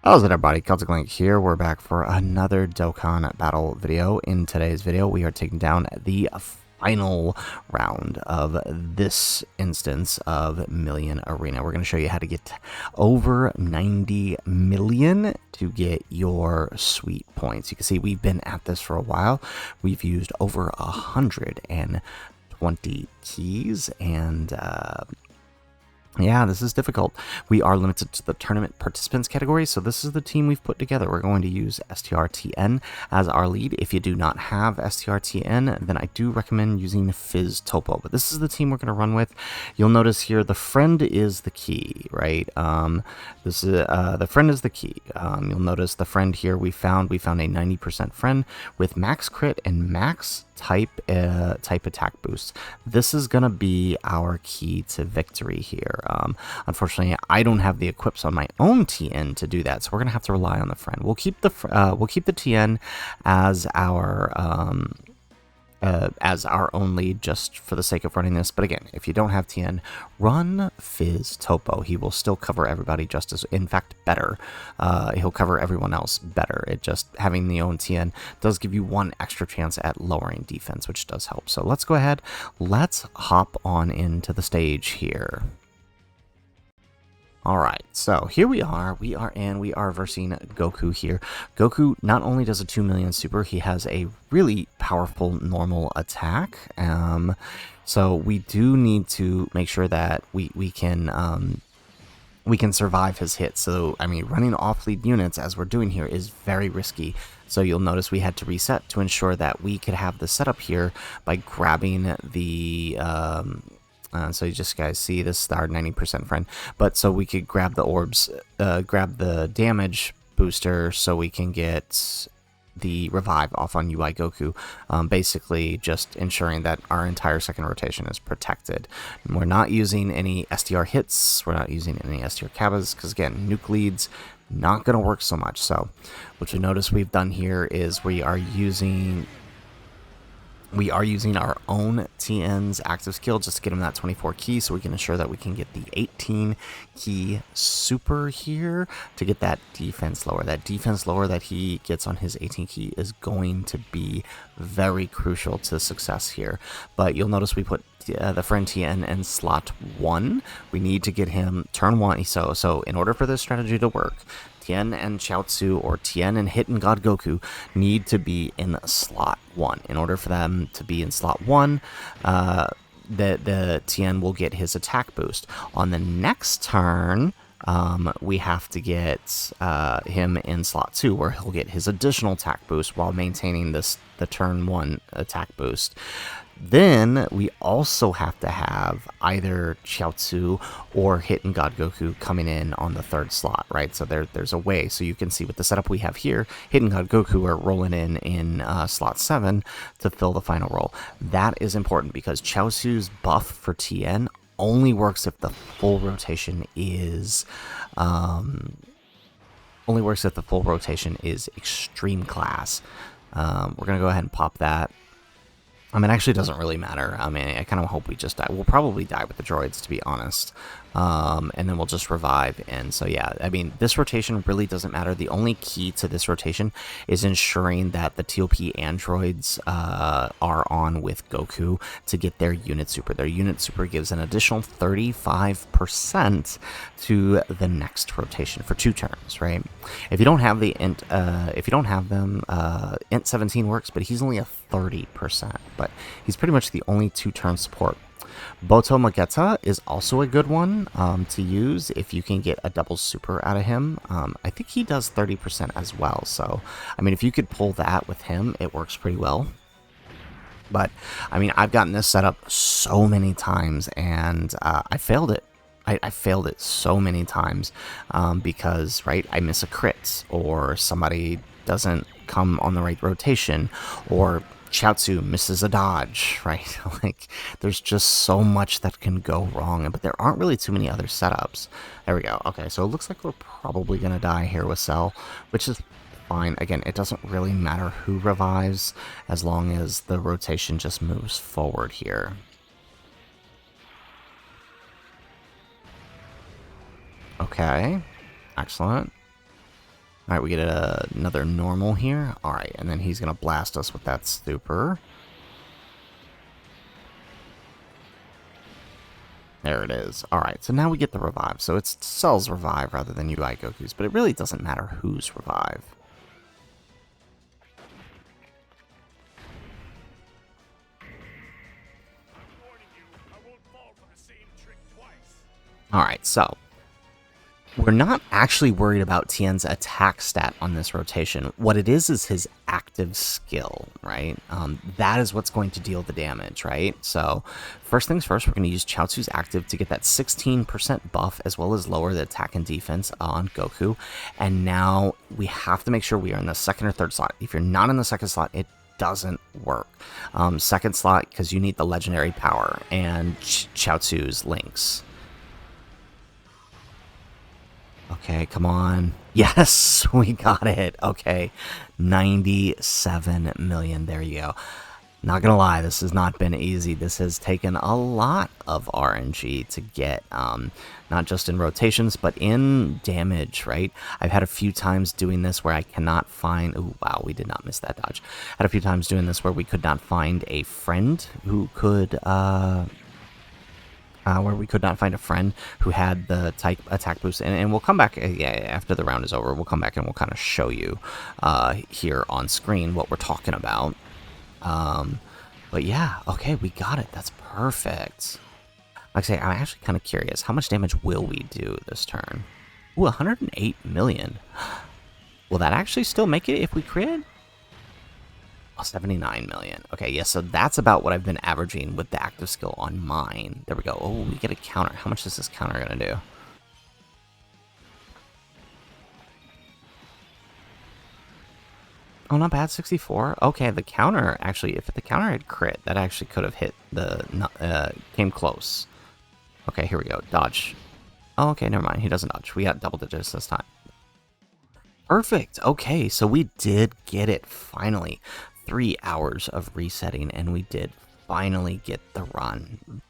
How's it, everybody? Celtic Link here. We're back for another Dokkan Battle video. In today's video, we are taking down the final round of this instance of Million Arena. We're going to show you how to get over 90 million to get your sweet points. You can see we've been at this for a while. We've used over 120 keys, and yeah, this is difficult. We are limited to the tournament participants category, so this is the team we've put together. We're going to use STR-Tien as our lead. If you do not have STR-Tien, then I do recommend using Fizz Topo, but this is the team we're going to run with. You'll notice here the friend is the key, right? This is the friend is the key. You'll notice the friend here we found a 90% friend with max crit and max type attack boost. This is gonna be our key to victory here. Unfortunately, I don't have the equips on my own Tien to do that, so we're gonna have to rely on the friend. We'll keep the Tien as our own lead just for the sake of running this. But again, if you don't have Tien, run Fizz Topo. He will still cover everybody just as, in fact, better. He'll cover everyone else better. It just, having the own Tien does give you one extra chance at lowering defense, which does help. So let's go ahead. Let's hop on into the stage here. Alright, so here we are versing Goku here. Goku not only does a 2 million super, he has a really powerful normal attack. So we do need to make sure that we can survive his hits. So, I mean, running off-lead units, as we're doing here, is very risky. So you'll notice we had to reset to ensure that we could have the setup here by grabbing the... so you just guys see this is our 90% friend, but so we could grab the orbs, grab the damage booster so we can get the revive off on UI Goku, basically just ensuring that our entire second rotation is protected. And we're not using any SDR hits, we're not using any SDR cabas, because again, nuke leads, not going to work so much. So what you notice we've done here is we are using our own Tien's active skill just to get him that 24 key, so we can ensure that we can get the 18 key super here to get that defense lower. That defense lower that he gets on his 18 key is going to be very crucial to success here. But you'll notice we put the friend Tien in slot 1. We need to get him turn 1. So in order for this strategy to work, Tien and Chiaotzu or Tien and Hidden God Goku need to be in slot 1. In order for them to be in slot 1, the Tien will get his attack boost. On the next turn, we have to get him in slot 2, where he'll get his additional attack boost while maintaining the turn 1 attack boost. Then we also have to have either Chiaotzu or Hidden God Goku coming in on the third slot, right? So there's a way. So you can see with the setup we have here, Hidden God Goku are rolling in slot 7 to fill the final role. That is important because Chiaotzu's buff for Tien only works if the full rotation is extreme class. We're gonna go ahead and pop that. I mean, actually, it doesn't really matter. I mean, I kind of hope we just die. We'll probably die with the droids, to be honest. And then we'll just revive. And so, yeah, I mean, this rotation really doesn't matter. The only key to this rotation is ensuring that the TOP androids are on with Goku to get their unit super. Their unit super gives an additional 35% to the next rotation for 2 turns, right? If you don't have the int, int 17 works, but he's only a 30%. But he's pretty much the only 2-turn support. Boto Magetta is also a good one to use if you can get a double super out of him. I think he does 30% as well, so I mean, if you could pull that with him, it works pretty well. But I mean, I've gotten this set up so many times, and I failed it. I failed it so many times because, right, I miss a crit, or somebody doesn't come on the right rotation, or Chiaotzu misses a dodge, right? Like, there's just so much that can go wrong, but there aren't really too many other setups. There we go. Okay, so it looks like we're probably going to die here with Cell, which is fine. Again, it doesn't really matter who revives as long as the rotation just moves forward here. Okay, excellent. Alright, we get another normal here. Alright, and then he's going to blast us with that super. There it is. Alright, so now we get the revive. So it's Cell's revive rather than UI Goku's, but it really doesn't matter whose revive. Alright, so we're not actually worried about Tien's attack stat on this rotation. What it is his active skill, right? That is what's going to deal the damage, right? So first things first, we're going to use Chaozu's active to get that 16% buff as well as lower the attack and defense on Goku. And now we have to make sure we are in the second or third slot. If you're not in the second slot, it doesn't work. Second slot, because you need the legendary power and Chaozu's links. Okay, come on. Yes, we got it. Okay, 97 million. There you go. Not gonna lie, this has not been easy. This has taken a lot of RNG to get, not just in rotations, but in damage, right? I've had a few times doing this where I cannot find... Oh, wow, we did not miss that dodge. Had a few times doing this where we could not find a friend who could... where we could not find a friend who had the type attack boost, and we'll come back after the round is over. We'll come back and we'll kind of show you here on screen what we're talking about. But yeah, okay, we got it. That's perfect. Like I say, I'm actually kind of curious. How much damage will we do this turn? Ooh, 108 million. Will that actually still make it if we crit? 79 million. Okay, yeah, so that's about what I've been averaging with the active skill on mine. There we go. Oh, we get a counter. How much is this counter going to do? Oh, not bad, 64. Okay, the counter, actually, if the counter had crit, that actually could have hit the, came close. Okay, here we go. Dodge. Oh, okay, never mind. He doesn't dodge. We got double digits this time. Perfect. Okay, so we did get it, finally. 3 hours of resetting, and we did finally get the run.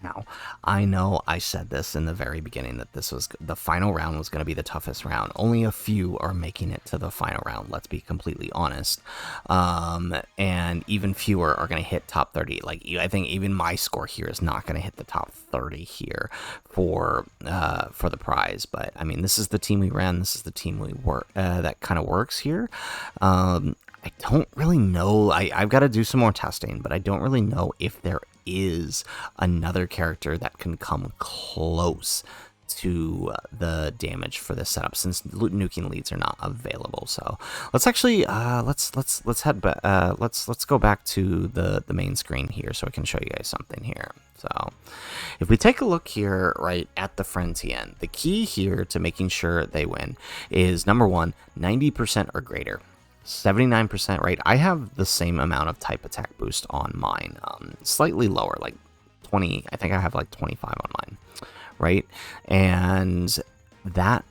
Now, I know I said this in the very beginning that this was the final round was going to be the toughest round. Only a few are making it to the final round, let's be completely honest. And even fewer are going to hit top 30. Like, I think even my score here is not going to hit the top 30 here for the prize. But I mean, this is the team we ran. This is the team we work that kind of works here. I don't really know. I've got to do some more testing, but I don't really know if there is another character that can come close to the damage for this setup, since nuking leads are not available. So let's actually let's head back. Let's go back to the main screen here so I can show you guys something here. So if we take a look here right at the friend Tien, the key here to making sure they win is number one, 90% or greater. 79%, right? I have the same amount of type attack boost on mine, slightly lower, like 20. I think I have like 25 on mine, right? And that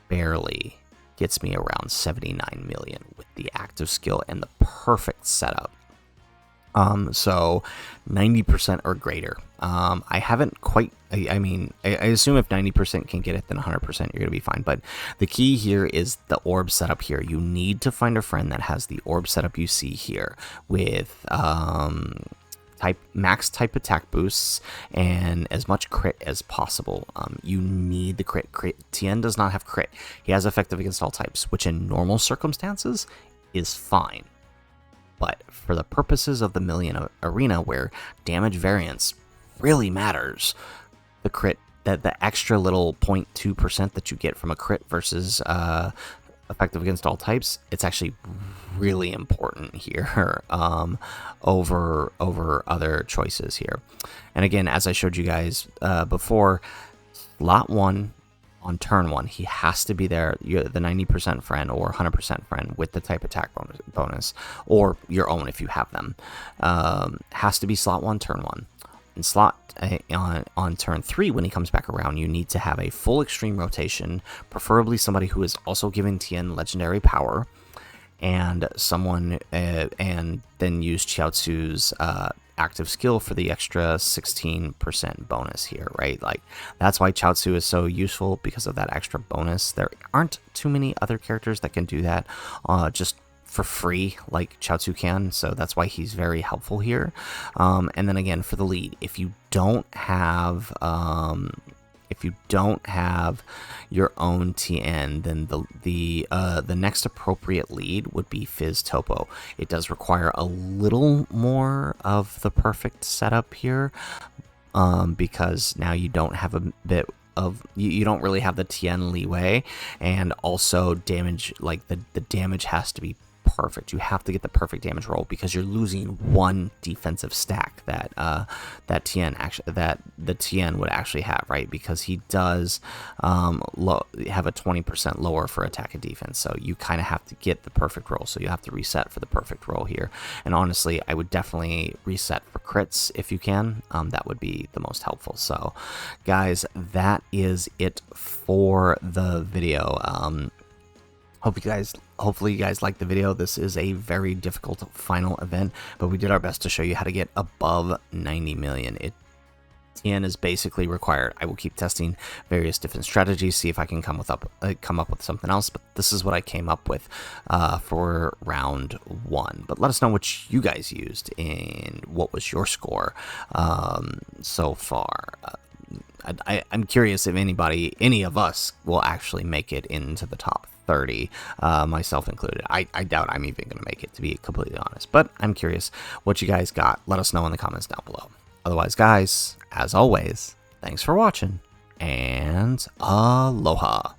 barely gets me around 79 million with the active skill and the perfect setup. So 90% or greater. I haven't quite, I mean, I assume if 90% can get it, then 100% you're going to be fine. But the key here is the orb setup here. You need to find a friend that has the orb setup you see here with, max type attack boosts and as much crit as possible. You need the crit. Tien does not have crit. He has effective against all types, which in normal circumstances is fine. But for the purposes of the Million Arena, where damage variance really matters, the crit, the extra little 0.2% that you get from a crit versus effective against all types, it's actually really important here over other choices here. And again, as I showed you guys before, slot 1 on turn 1, he has to be there, the 90% friend or 100% friend with the type attack bonus, or your own if you have them. Has to be slot 1, turn 1. And slot on turn 3, when he comes back around, you need to have a full extreme rotation, preferably somebody who is also giving Tien legendary power. and someone and then use Chiaotzu's active skill for the extra 16% bonus here, right? Like, that's why Chiaotzu is so useful, because of that extra bonus. There aren't too many other characters that can do that just for free like Chiaotzu can, so that's why he's very helpful here. And then again, for the lead, if you don't have your own Tien, then the next appropriate lead would be Fizz Topo. It does require a little more of the perfect setup here, because now you don't have a bit of you don't really have the Tien leeway, and also damage, like the damage has to be perfect. You have to get the perfect damage roll, because you're losing one defensive stack that the Tien would actually have, right? Because he does have a 20% lower for attack and defense, so you kind of have to get the perfect roll. So you have to reset for the perfect roll here. And honestly, I would definitely reset for crits if you can. That would be the most helpful. So guys, that is it for the video. Hopefully you guys liked the video. This is a very difficult final event, but we did our best to show you how to get above 90 million. Tien is basically required. I will keep testing various different strategies, see if I can come up with something else, but this is what I came up with for round 1. But let us know what you guys used and what was your score so far. I'm curious if any of us will actually make it into the top 30, myself included. I doubt I'm even going to make it, to be completely honest, but I'm curious what you guys got. Let us know in the comments down below. Otherwise, guys, as always, thanks for watching, and aloha.